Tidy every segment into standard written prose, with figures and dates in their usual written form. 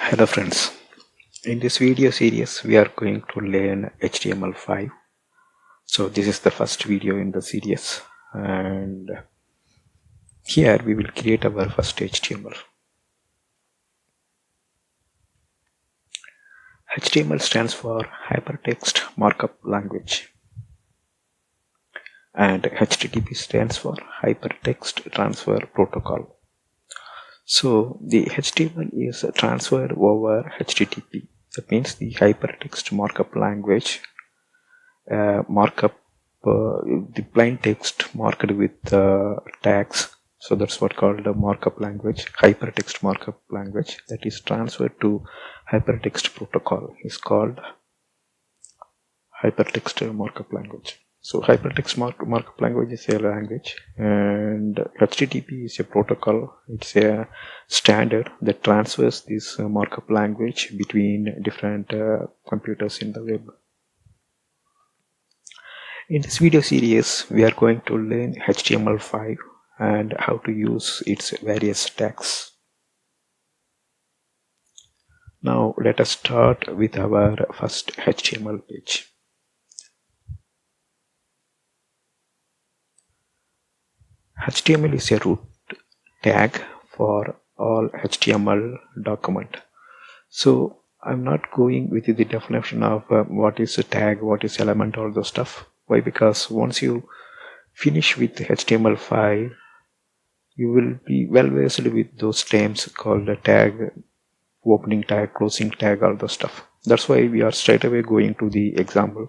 Hello friends, in this video series we are going to learn HTML5. So this is the first video in the series, and here we will create our first HTML. HTML stands for Hypertext Markup Language, and HTTP stands for Hypertext Transfer Protocol. So the HTML is transferred over HTTP. That means the Hypertext Markup Language markup the plain text marked with tags. So that's what called a markup language, hypertext markup language, that is transferred to hypertext protocol is called hypertext markup language. So hypertext markup language is a language, and HTTP is a protocol. It's a standard that transfers this markup language between different computers in the web. In this video series, we are going to learn HTML5 and how to use its various tags. Now let us start with our first HTML page. HTML is a root tag for all HTML document. So I'm not going with the definition of what is a tag, what is element, all those stuff. Why? Because once you finish with HTML5, you will be well versed with those terms called a tag, opening tag, closing tag, all the stuff. That's why we are straight away going to the example.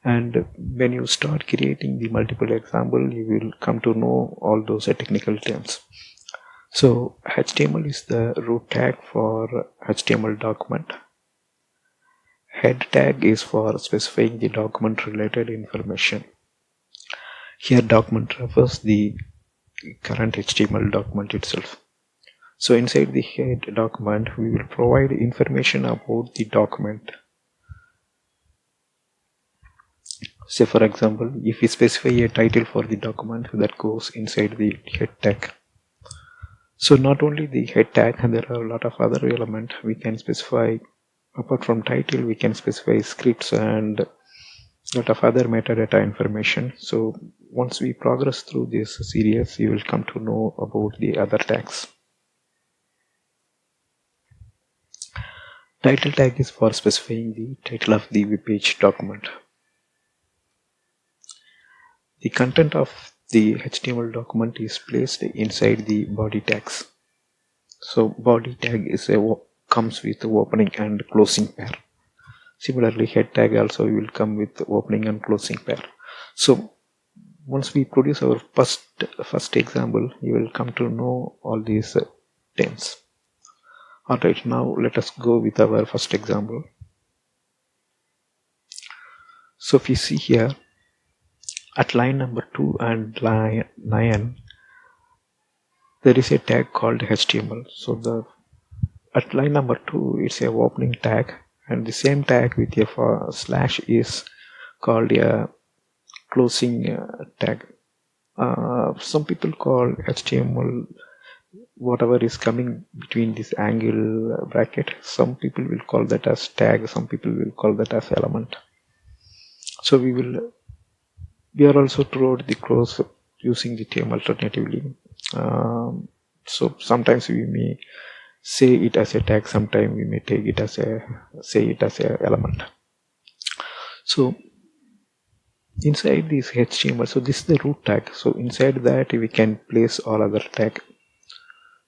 And when you start creating the multiple example, you will come to know all those technical terms. So HTML is the root tag for HTML document. Head tag is for specifying the document related information. Here document refers the current HTML document itself. So inside the head document, we will provide information about the document. Say for example, if we specify a title for the document, that goes inside the head tag. So not only the head tag, there are a lot of other elements we can specify. Apart from title, we can specify scripts and a lot of other metadata information. So once we progress through this series, you will come to know about the other tags. Title tag is for specifying the title of the web page document. The content of the HTML document is placed inside the body tags. So body tag is comes with opening and closing pair. Similarly, head tag also will come with opening and closing pair. So once we produce our first example, you will come to know all these terms. Alright, now let us go with our first example. So if you see here, at line number 2 and line 9, there is a tag called HTML. So at line number 2, it's a opening tag, and the same tag with a slash is called a closing tag. Some people call HTML whatever is coming between this angle bracket. Some people will call that as tag, some people will call that as element. So we are also toward the close using the term alternatively. So sometimes we may say it as a tag, sometimes we may take it as say it as a element. So inside this HTML, so this is the root tag. So inside that we can place all other tag.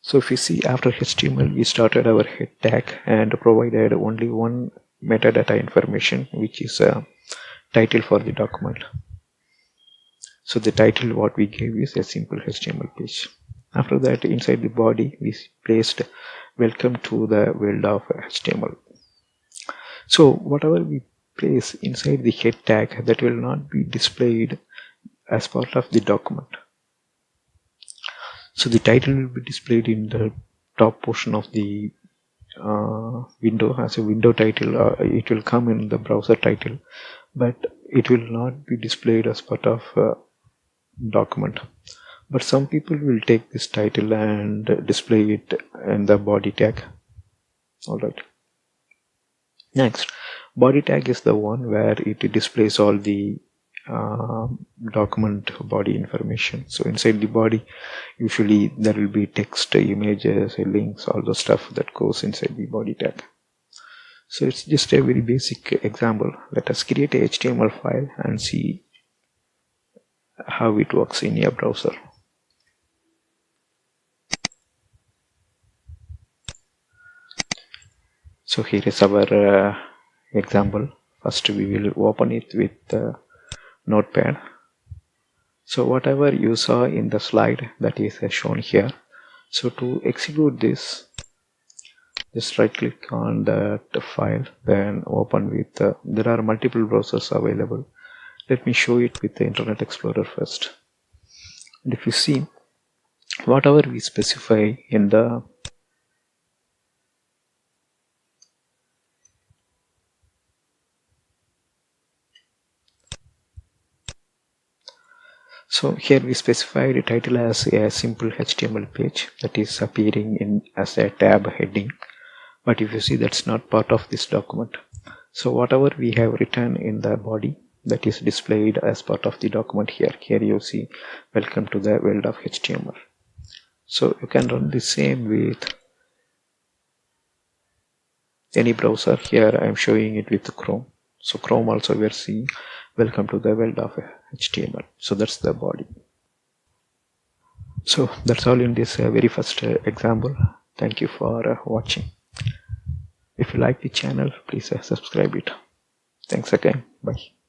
So if you see, after HTML, we started our head tag and provided only one metadata information, which is a title for the document. So the title what we gave is a simple HTML page. After that, inside the body, we placed welcome to the world of HTML. So whatever we place inside the head tag, that will not be displayed as part of the document. So the title will be displayed in the top portion of the window as a window title. It will come in the browser title, but it will not be displayed as part of document. But some people will take this title and display it in the body tag. Alright. Next, body tag is the one where it displays all the document body information. So inside the body, usually there will be text, images, links, all the stuff that goes inside the body tag. So it's just a very basic example. Let us create a HTML file and see how it works in your browser. So here is our example. First we will open it with Notepad. So whatever you saw in the slide, that is shown here. So to execute this, just right click on that file, then open with there are multiple browsers available. Let me show it with the Internet Explorer first. And if you see, whatever we specify in the so here we specify the title as a simple HTML page that is appearing in as a tab heading. But if you see, that's not part of this document. So whatever we have written in the body, that is displayed as part of the document here. Here you see, welcome to the world of HTML. So you can run the same with any browser. Here I am showing it with Chrome. So Chrome also we are seeing welcome to the world of HTML. So that's the body. So that's all in this very first example. Thank you for watching. If you like the channel, please subscribe it. Thanks again. Bye.